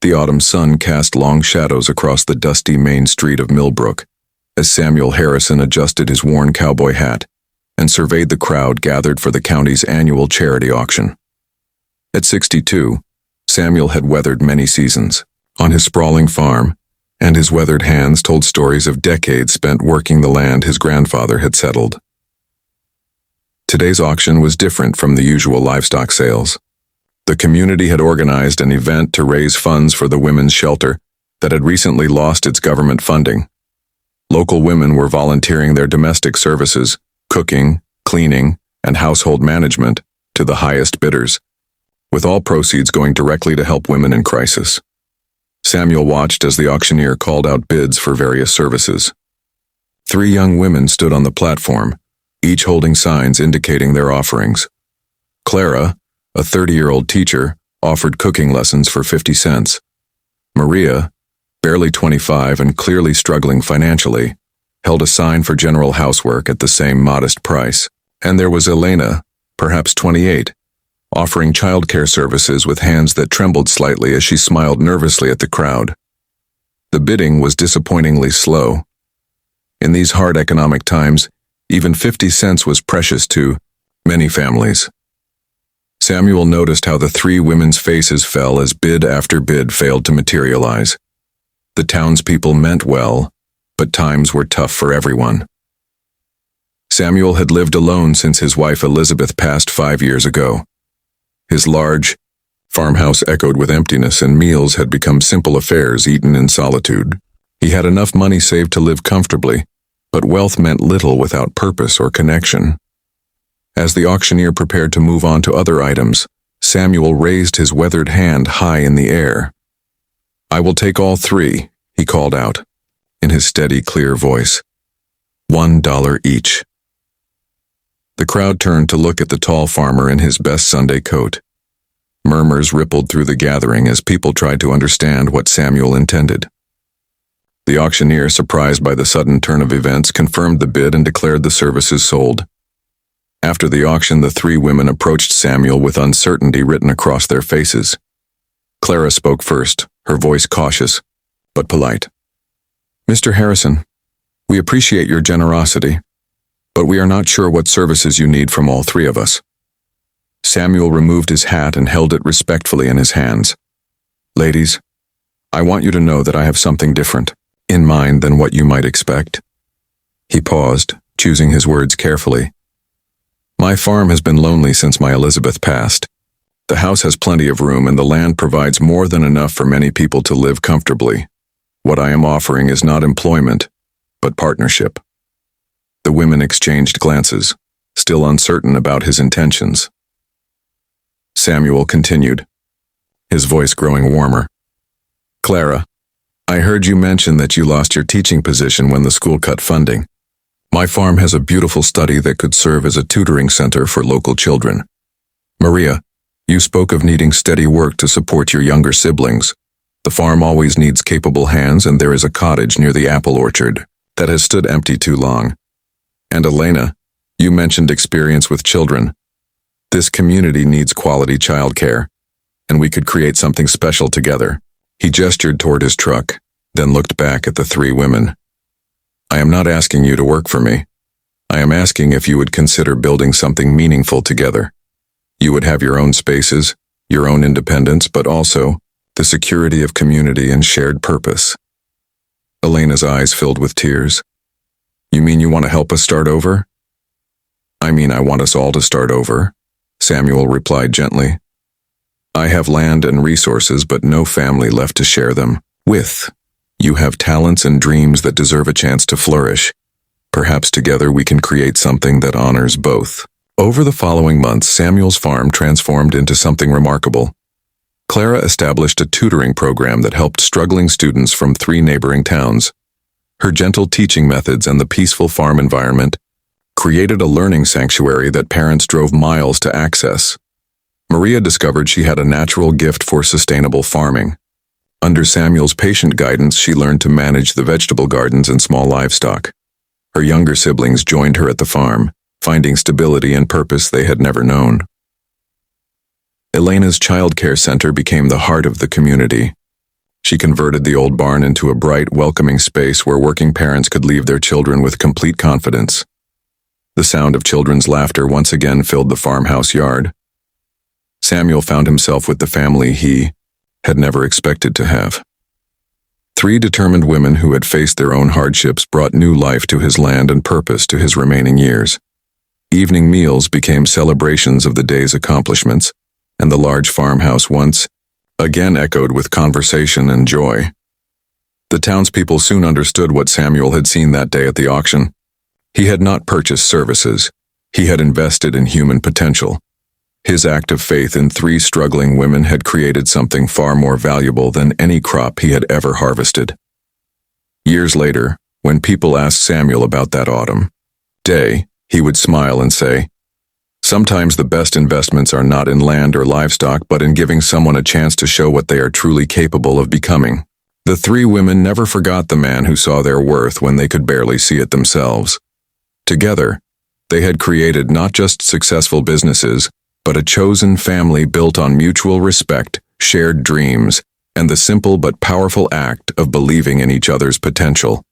The autumn sun cast long shadows across the dusty main street of Millbrook as Samuel Harrison adjusted his worn cowboy hat and surveyed the crowd gathered for the county's annual charity auction. At 62, Samuel had weathered many seasons on his sprawling farm, and his weathered hands told stories of decades spent working the land his grandfather had settled. Today's auction was different from the usual livestock sales. The community had organized an event to raise funds for the women's shelter that had recently lost its government funding. Local women were volunteering their domestic services, cooking, cleaning, and household management to the highest bidders, with all proceeds going directly to help women in crisis. Samuel watched as the auctioneer called out bids for various services. 3 young women stood on the platform, each holding signs indicating their offerings. Clara, a 30-year-old teacher, offered cooking lessons for 50 cents. Maria, barely 25 and clearly struggling financially, held a sign for general housework at the same modest price. And there was Elena, perhaps 28, offering childcare services with hands that trembled slightly as she smiled nervously at the crowd. The bidding was disappointingly slow. In these hard economic times, even 50 cents was precious to many families. Samuel noticed how the 3 women's faces fell as bid after bid failed to materialize. The townspeople meant well, but times were tough for everyone. Samuel had lived alone since his wife Elizabeth passed 5 years ago. His large farmhouse echoed with emptiness, and meals had become simple affairs eaten in solitude. He had enough money saved to live comfortably, but wealth meant little without purpose or connection. As the auctioneer prepared to move on to other items, Samuel raised his weathered hand high in the air. "I will take all 3, he called out, in his steady, clear voice. $1 each. The crowd turned to look at the tall farmer in his best Sunday coat. Murmurs rippled through the gathering as people tried to understand what Samuel intended. The auctioneer, surprised by the sudden turn of events, confirmed the bid and declared the services sold. After the auction, the 3 women approached Samuel with uncertainty written across their faces. Clara spoke first, her voice cautious, but polite. "Mr. Harrison, we appreciate your generosity, but we are not sure what services you need from all 3 of us." Samuel removed his hat and held it respectfully in his hands. "Ladies, I want you to know that I have something different in mind than what you might expect." He paused, choosing his words carefully. "My farm has been lonely since my Elizabeth passed. The house has plenty of room and the land provides more than enough for many people to live comfortably. What I am offering is not employment, but partnership." The women exchanged glances, still uncertain about his intentions. Samuel continued, his voice growing warmer. "Clara, I heard you mention that you lost your teaching position when the school cut funding. My farm has a beautiful study that could serve as a tutoring center for local children. Maria, you spoke of needing steady work to support your younger siblings. The farm always needs capable hands, and there is a cottage near the apple orchard that has stood empty too long. And Elena, you mentioned experience with children. This community needs quality childcare, and we could create something special together." He gestured toward his truck, then looked back at the 3 women. "I am not asking you to work for me. I am asking if you would consider building something meaningful together. You would have your own spaces, your own independence, but also the security of community and shared purpose." Elena's eyes filled with tears. "You mean you want to help us start over?" "I mean I want us all to start over," Samuel replied gently. "I have land and resources, but no family left to share them with. You have talents and dreams that deserve a chance to flourish. Perhaps together we can create something that honors both." Over the following months, Samuel's farm transformed into something remarkable. Clara established a tutoring program that helped struggling students from 3 neighboring towns. Her gentle teaching methods and the peaceful farm environment created a learning sanctuary that parents drove miles to access. Maria discovered she had a natural gift for sustainable farming. Under Samuel's patient guidance, she learned to manage the vegetable gardens and small livestock. Her younger siblings joined her at the farm, finding stability and purpose they had never known. Elena's child care center became the heart of the community. She converted the old barn into a bright, welcoming space where working parents could leave their children with complete confidence. The sound of children's laughter once again filled the farmhouse yard. Samuel found himself with the family he had never expected to have. 3 determined women who had faced their own hardships brought new life to his land and purpose to his remaining years. Evening meals became celebrations of the day's accomplishments, and the large farmhouse once again echoed with conversation and joy. The townspeople soon understood what Samuel had seen that day at the auction. He had not purchased services. He had invested in human potential. His act of faith in 3 struggling women had created something far more valuable than any crop he had ever harvested. Years later, when people asked Samuel about that autumn day, he would smile and say, "Sometimes the best investments are not in land or livestock, but in giving someone a chance to show what they are truly capable of becoming." The 3 women never forgot the man who saw their worth when they could barely see it themselves. Together, they had created not just successful businesses, but a chosen family built on mutual respect, shared dreams, and the simple but powerful act of believing in each other's potential.